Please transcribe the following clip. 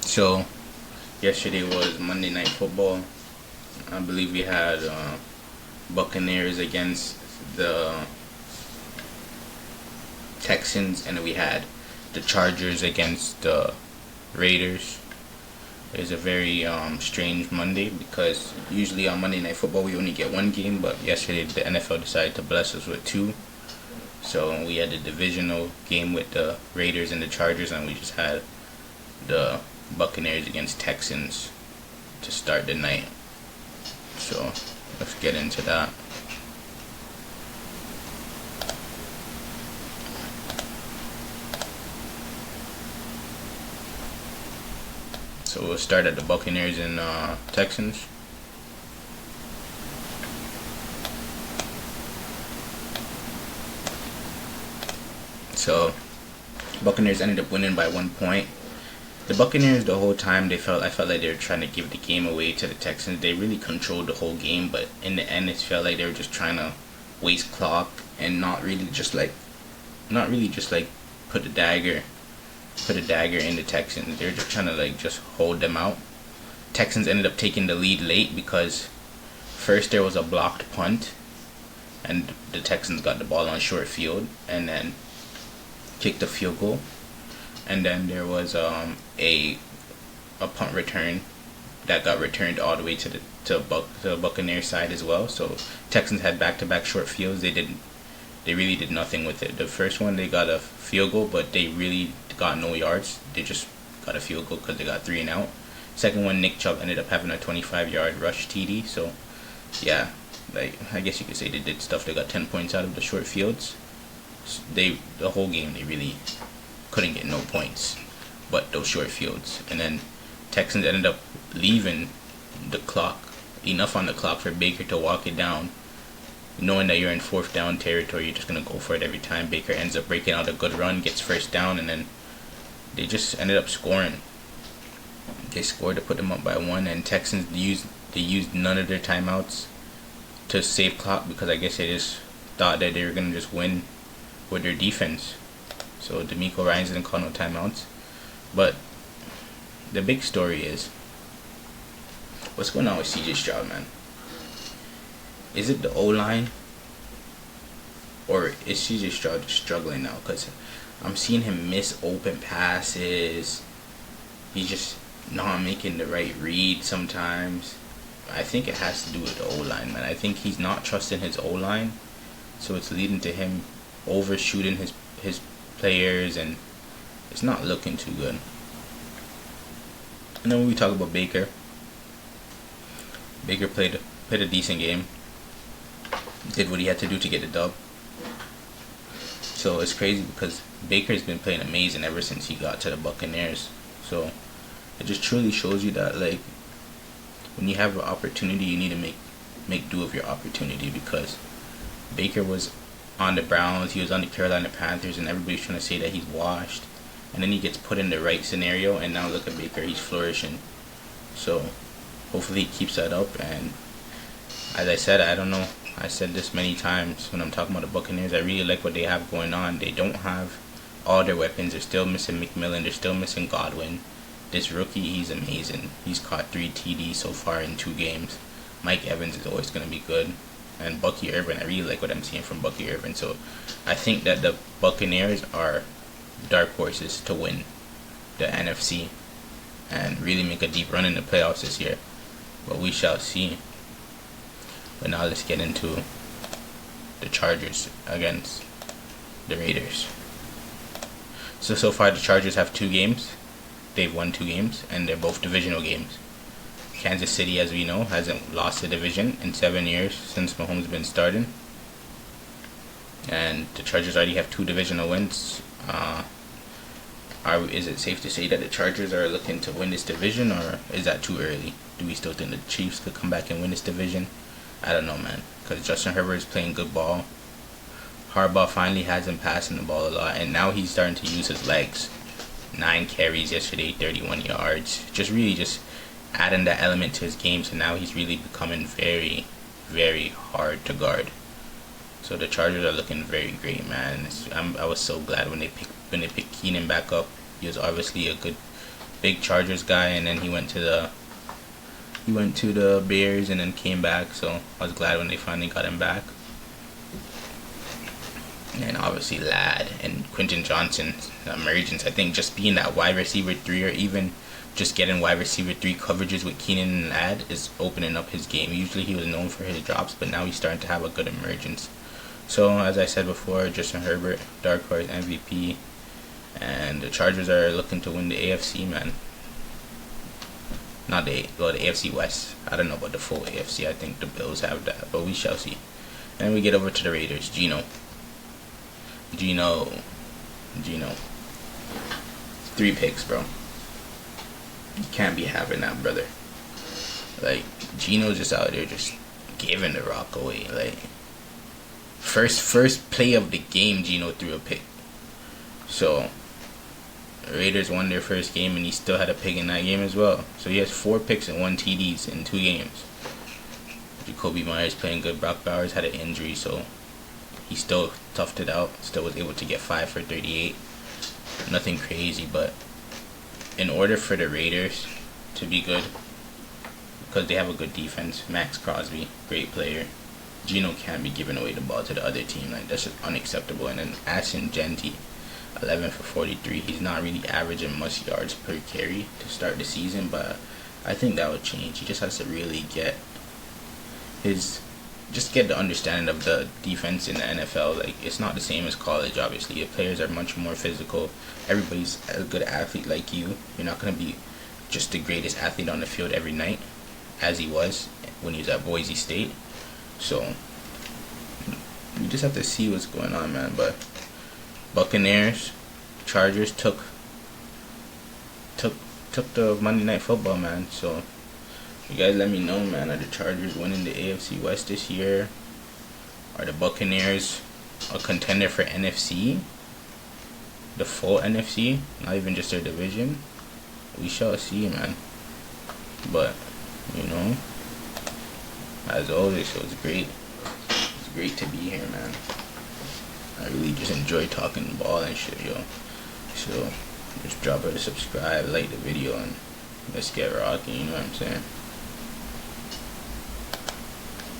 So yesterday was Monday Night Football. I believe we had Buccaneers against the Texans, and we had the Chargers against the Raiders. It was a very strange Monday because usually on Monday Night Football we only get one game, but yesterday the NFL decided to bless us with two. So we had the divisional game with the Raiders and the Chargers, and we just had the Buccaneers against Texans to start the night. So let's get into that. So we'll start at the Buccaneers and Texans. So Buccaneers ended up winning by 1 point. The Buccaneers, the whole time, I felt like they were trying to give the game away to the Texans. They really controlled the whole game, but in the end, it felt like they were just trying to waste clock and not really just like put a dagger in the Texans. They were just trying to just hold them out. Texans ended up taking the lead late because first there was a blocked punt, and the Texans got the ball on short field and then kicked a field goal. And then there was a punt return that got returned all the way to the Buccaneers side as well. So Texans had back-to-back short fields. They really did nothing with it. The first one they got a field goal, but they really got no yards. They just got a field goal because they got 3 and out. Second one, Nick Chubb ended up having a 25-yard rush TD. So yeah, I guess you could say they did stuff. They got 10 points out of the short fields. The whole game they really couldn't get no points but those short fields. And then Texans ended up leaving the clock enough on the clock for Baker to walk it down, knowing that you're in 4th down territory. You're just gonna go for it every time. Baker ends up breaking out a good run, gets first down, and then they just ended up scoring. They scored to put them up by 1, and Texans used none of their timeouts to save clock because I guess they just thought that they were gonna just win with their defense. So D'Amico Ryans didn't call no timeouts. But the big story is, what's going on with CJ Stroud, man? Is it the O-line, or is CJ Stroud just struggling now? Because I'm seeing him miss open passes. He's just not making the right read sometimes. I think it has to do with the O-line, man. I think he's not trusting his O-line, so it's leading to him overshooting his players, and it's not looking too good. And then when we talk about Baker played a decent game, did what he had to do to get the dub. So it's crazy because Baker's been playing amazing ever since he got to the Buccaneers. So it just truly shows you that when you have an opportunity, you need to make do of your opportunity, because Baker was on the Browns, he was on the Carolina Panthers, and everybody's trying to say that he's washed. And then he gets put in the right scenario, and now look at Baker, he's flourishing. So hopefully he keeps that up. And as I said, I don't know, I said this many times when I'm talking about the Buccaneers, I really like what they have going on. They don't have all their weapons. They're still missing McMillan, they're still missing Godwin. This rookie, he's amazing. He's caught 3 TDs so far in 2 games. Mike Evans is always going to be good. And Bucky Irvin, I really like what I'm seeing from Bucky Irvin. So I think that the Buccaneers are dark horses to win the NFC and really make a deep run in the playoffs this year. But we shall see. But now let's get into the Chargers against the Raiders. So far the Chargers have 2 games. They've won 2 games, and they're both divisional games. Kansas City, as we know, hasn't lost a division in 7 years since Mahomes been starting. And the Chargers already have 2 divisional wins. Is it safe to say that the Chargers are looking to win this division, or is that too early? Do we still think the Chiefs could come back and win this division? I don't know, man. Because Justin Herbert is playing good ball. Harbaugh finally has him passing the ball a lot, and now he's starting to use his legs. 9 carries yesterday, 31 yards. Just adding that element to his game, so now he's really becoming very, very hard to guard. So the Chargers are looking very great, man. I was so glad when they picked Keenan back up. He was obviously a good big Chargers guy, and then he went to the Bears and then came back. So I was glad when they finally got him back. And obviously Ladd and Quentin Johnson's emergence. I think just being that wide receiver 3, or even just getting wide receiver 3 coverages with Keenan and Ladd, is opening up his game. Usually he was known for his drops, but now he's starting to have a good emergence. So as I said before, Justin Herbert, dark horse MVP, and the Chargers are looking to win the AFC, man. Not the AFC West. I don't know about the full AFC. I think the Bills have that, but we shall see. And we get over to the Raiders. Geno. 3 picks, bro. You can't be having that, brother. Like, Geno's just out there just giving the rock away. Like, first play of the game, Geno threw a pick. So the Raiders won their first game, and he still had a pick in that game as well. So he has 4 picks and 1 TDs in 2 games. Jacoby Myers playing good. Brock Bowers had an injury, so he still toughed it out. Still was able to get 5 for 38. Nothing crazy, but in order for the Raiders to be good, because they have a good defense, Max Crosby, great player, Geno can't be giving away the ball to the other team. Like, that's just unacceptable. And then Ashton Genty, 11 for 43. He's not really averaging much yards per carry to start the season, but I think that would change. He just has to really get the understanding of the defense in the NFL. Like, it's not the same as college, obviously. The players are much more physical. Everybody's a good athlete like you. You're not going to be just the greatest athlete on the field every night, as he was when he was at Boise State. So you just have to see what's going on, man. But Buccaneers, Chargers took the Monday Night Football, man. So you guys let me know, man. Are the Chargers winning the AFC West this year? Are the Buccaneers a contender for NFC? The full NFC? Not even just their division? We shall see, man. But, as always, it was great. It's great to be here, man. I really just enjoy talking ball and shit, yo. So, just drop a subscribe, like the video, and let's get rocking, you know what I'm saying?